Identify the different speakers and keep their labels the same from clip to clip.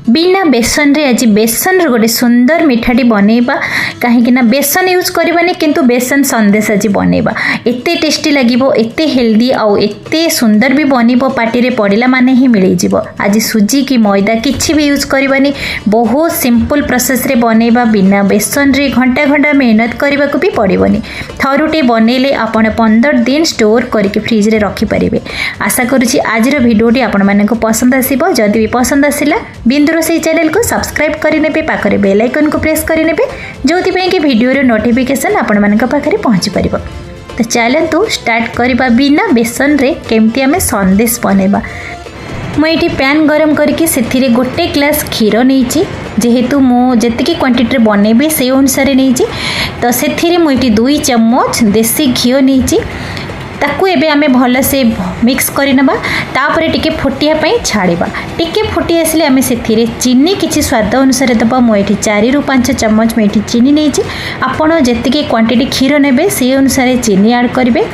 Speaker 1: बिना बेसन रे आज बेसन रे गोटे सुंदर मिठाटी बनैबा कहीं बेसन यूज करबानी किंतु बेसन संदेश आज बनैबा एते टेस्टी लागिबो एते हेल्दी आउ एते सुंदर भी बनिबो पार्टी रे पड़िला माने ही मिलै जिवो। आज सुजी की मैदा किछि भी यूज करबानी बहुत सिंपल प्रोसेस रे बनैबा बिना बेसन रे घंटा घंटा मेहनत करबा को भी पड़िबनी। थरुटे बनैले आपण 15 दिन स्टोर करके फ्रिज रे रखि परिबे। आशा करूची आज रो वीडियोटी आपण माने को पसंद आसीबो। जदि भी पसंद आसिला बिंदुरोसई चैनल को सब्सक्राइब करिनेबे पाखरे बेल आइकन को प्रेस करिनेबे जोथि पई कि वीडियो रो नोटिफिकेशन आपण मानक पाखरे पहुंची परिबो। तो चलंतु स्टार्ट करबा बिना बेसन रे केमती हमें संदेश बनेबा। मुझे पैन गरम करके से गोटे ग्लास क्षीर नहीं जेहेतु मु जी क्वांटिटी बनैबी से अनुसार नहीं तो से मुझे 2 चम्मच देसी घी नहीं ताकू एबे आमे भल से मिक्स करनबा तापर टिके फुटिया पई छाड़ीबा। टिके फुटी आसले आमे सेथिरे चीनी किछि स्वाद अनुसार दबा। मु एठी 4 ରୁ 5 चम्मच में चीनी नहीं आपण जेतिके क्वांटिटी क्षीर नेबे से अनुसार चीनी ऐड करिवे।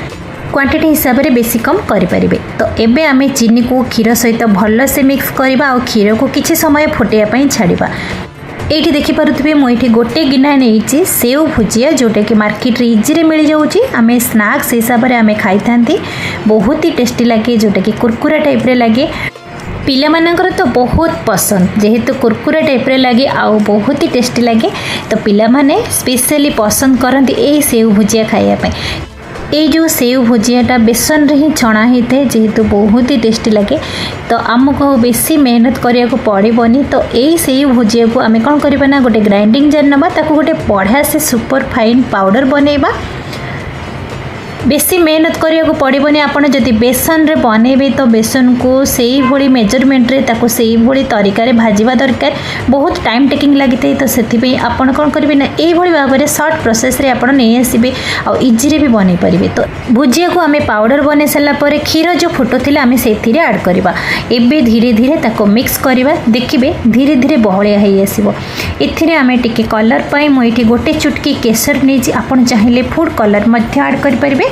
Speaker 1: क्वांटिटी हिसाब से बेसी कम करें। तो एबे आमे चीनी को क्षीर सहित भल से मिक्स करबा और क्षीर को किछि समय फुटिया पई छाड़ीबा। एठी देखि पारुथिबे मु एठी गोटे गिना नेइची सेव भुजिया जोटा कि मार्केट रे इजी मिल जाउची। आमे स्नैक्स हिसाब से आमे खाई थांती बहुत ही टेस्टी लगे जोटा कि कुरकुरा टाइप रे लगे। पिला मानकर तो बहुत पसंद जेहेतु कुरकुरा टाइप रे लगे आउ बहुत ही टेस्टी लगे तो पिला माने स्पेशली पसंद करंती ए सेव भुजिया खाइया पे। ये जो सेव भुजियाटा बेसन रे ही छणा होता है जेहेतु बहुत ही टेस्टी लगे तो आमको बेसी मेहनत करिया को पड़िबनी। तो यही सेव भुजिया को आमे कौन करबा ना गोटे ग्राइंडिंग जार नबा ताको गोटे बढ़िया से सुपर फाइन पाउडर बनैबा। बेसी मेहनत करिया को पड़िबनी। आपण जदि बेसन रे बनैबे तो बेसन को सेही भली मेजरमेंट रे ताको सेही भली तरीका रे भाजीबा दरकार। बहुत टाइम टेकिंग लागिते तो सेथि पे आपण कोन करबे ना एही भली भाबरे शॉर्ट प्रोसेस रे आपण नै आसीबे आ इजी रे भी बनै परिबे। तो भुजिया को आमे पाउडर बनै सला परे क्षीर जो फुटोथिला आमे सेथि रे ऐड करबा। एबे धीरे धीरे ताको मिक्स करबा देखिबे धीरे धीरे बहळिया हेई आसीबो। एथिरे आमे टिके कलर पई मु एठी गोटे चुटकी केसर नेजी आपण चाहिले फूड कलर मध्ये ऐड करि परिबे।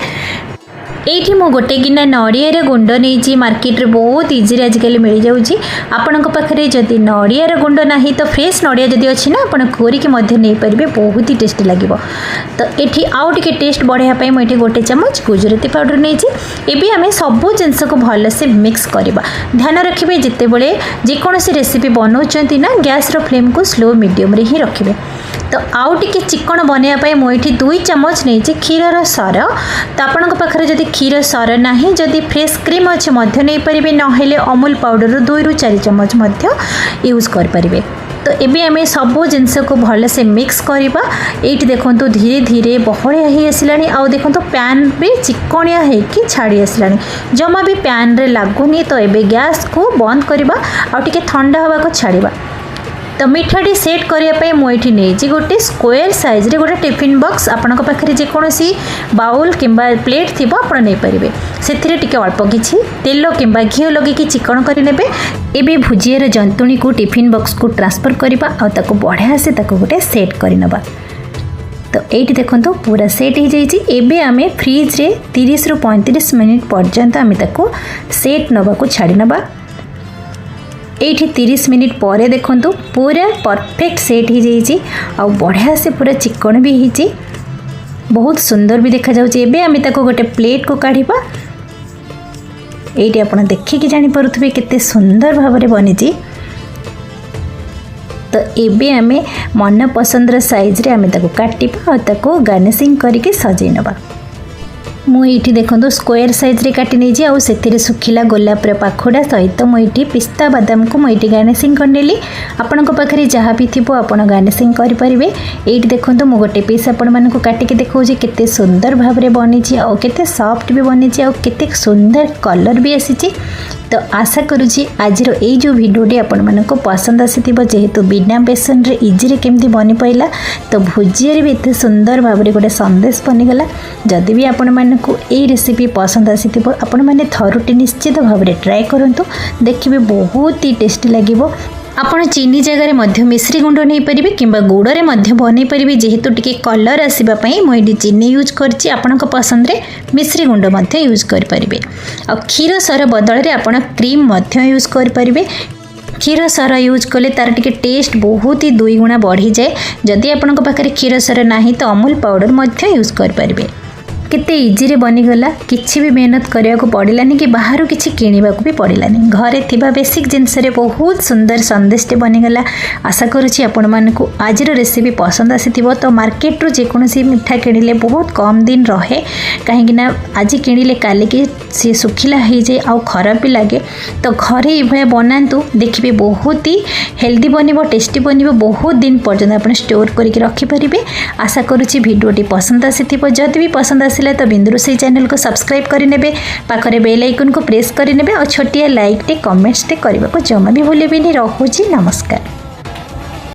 Speaker 1: एठी मो गोटे गिना नड़ियार गुंड नहीं मार्केट रे बहुत इजी आजिकल मिल जाऊँगी। आपण पाखे जदि नड़ियार गुंड ना तो फ्रेश नड़िया जदि अच्छी ना आप कोरिकी नहीं पारे बहुत ही टेस्टी लगे। तो ये आउ टे टेस्ट बढ़ाई मुझे गोटे चम्मच गुजराती पाउडर नहीं एबे आमे सबू जिनस को भल से मिक्स करवा। ध्यान रखिए जिते बड़े जेकोसी रेसिपी बनाऊँ ना गैस रो फ्लेम को स्लो मीडियम रे ही रखिए। तो आउ टे चिकन बनवाई मुझे 2 चम्मच नहीं क्षीर सर तो आपण पाखे जदि क्षीर सर ना जदि फ्रेश क्रीम अच्छे नहीं पारे ना अमूल पाउडर 2 ରୁ 4 चम्मच यूज करें। तो एबे आमे सबो जिनस को भल से मिक्स करवा। ये देखो धीरे धीरे बहलिया ही आसलानी आउ देखो पैन भी चिकनिया होगी छाड़ी आसलानी जमा भी पैन रे लागुनी। तो एबे गैस को बंद करवा आउ टिके ठंडा हवा को छाड़वा। तो मिठाटी सेट करने मुझे नहीं गोटे स्क्वायर साइज रे गोटे टिफिन बॉक्स आपण पाखे जेकोसी बाउल किंबा प्लेट थी आप नहीं पारे से अल्प किसी तेल किंबा घी लगे चिकन करें। एबे भुजियार जंतुणी को टिफिन बॉक्स को ट्रांसफर करवा और बढ़िया से गोटे सेट करनबा। तो ये देखो पूरा सेट हो जाइए। एबे आमे फ्रिज रे 30 ରୁ 35 मिनिट पर्यंत आमे ताको सेट नबा को छाड़ी नबा। ये 30 मिनिट पर देखो पूरा परफेक्ट सेट हो जाइए और बढ़िया से पूरा चिकन भी होती बहुत सुंदर भी देखा जाउछि। एबे आमे ताको गोटे प्लेट को काढ़िबा। ये आप देखिकी जानीपे केते सुंदर भाव में बनी। तो एबे आमे मन पसंदर साइज रे आमे ताको काटिबा और ताको गार्निशिंग करके सजै नबा। मुझे देखो स्क्वायर साइज रे काटी नहीं आउ से सुखिला गोलापर पाखुड़ा सहित मुझे पिस्ता बादाम को मुझे गार्निशिंग करनेली। आपण पाखे जहाँ भी थी आप गार्निशिंग करेंगे। ये देखो मु गोटे पीस आपण मानक काटिक देखा केते सुंदर भाव में बनी केते सॉफ्ट भी बनी केते सुंदर कलर भी आसी। तो आशा करुँची आज जो भिडियोटी आपण मानक पसंद आसी जेहेतु बिना बेसन रे इजी रे केमती बनी पाइला। तो भुजिया भी एत सुंदर भाव में गोटे संदेश बनीगला। जदि भी आपण मानक ये रेसिपी पसंद आसी आपण मैंने थरुटे निश्चित भाव में ट्राए करूँ देखिए बहुत ही टेस्टी लगे। आपण चीनी जगह मध्य मिश्री गुंड नहीं पारे कि गुड़ में बन पारे जेहेतु टिके कलर आसवाई मुझे चीनी यूज करछि। आपण पसंद रे मिश्री गुंड यूज करें और क्षीर सर बदल में आप क्रीम यूज करें। क्षीर सर यूज कले तार टिके टेस्ट बहुत ही 2 गुणा बढ़ी जाए। जदि आपनक पाखरे क्षीर सर नाही तो अमूल पाउडर मध्य यूज कर पारिबे। केते इजी रे बनीगला, किछि भी मेहनत करिया को पड़िलानी कि बाहर किछि किनिबा को भी पड़िलानी। घरे थिबा बेसिक जिनस रे बहुत सुंदर संदेश बनीगला। आशा करुछि आपण मानकु आजिर रेसिपी पसंद आसीथिबो। तो मार्केट रो जे कोनोसी मिठा किनिले बहुत कम दिन रहे, काहेकि ना आज किनिले काले कि से सुखिला हो जाए आ खराब भी लगे। तो घरे ये बनातु, देखिए बहुत ही हेल्दी बनिबो, टेस्टी बनिबो, बहुत दिन पर्यंत आपण स्टोर करके रखिपारे। आशा करुछि भिडियोटी पसंद आसीथिबो। जदि भी पसंद आसिला तो बिंदुरोसई चैनल को सब्सक्राइब करिनेबे, पाखरे बेल आइकन को प्रेस करिनेबे और छोटिया लाइक टे कमेंट्स टे करबा को जमा भी भूलेबेनी। रहुछि, नमस्कार।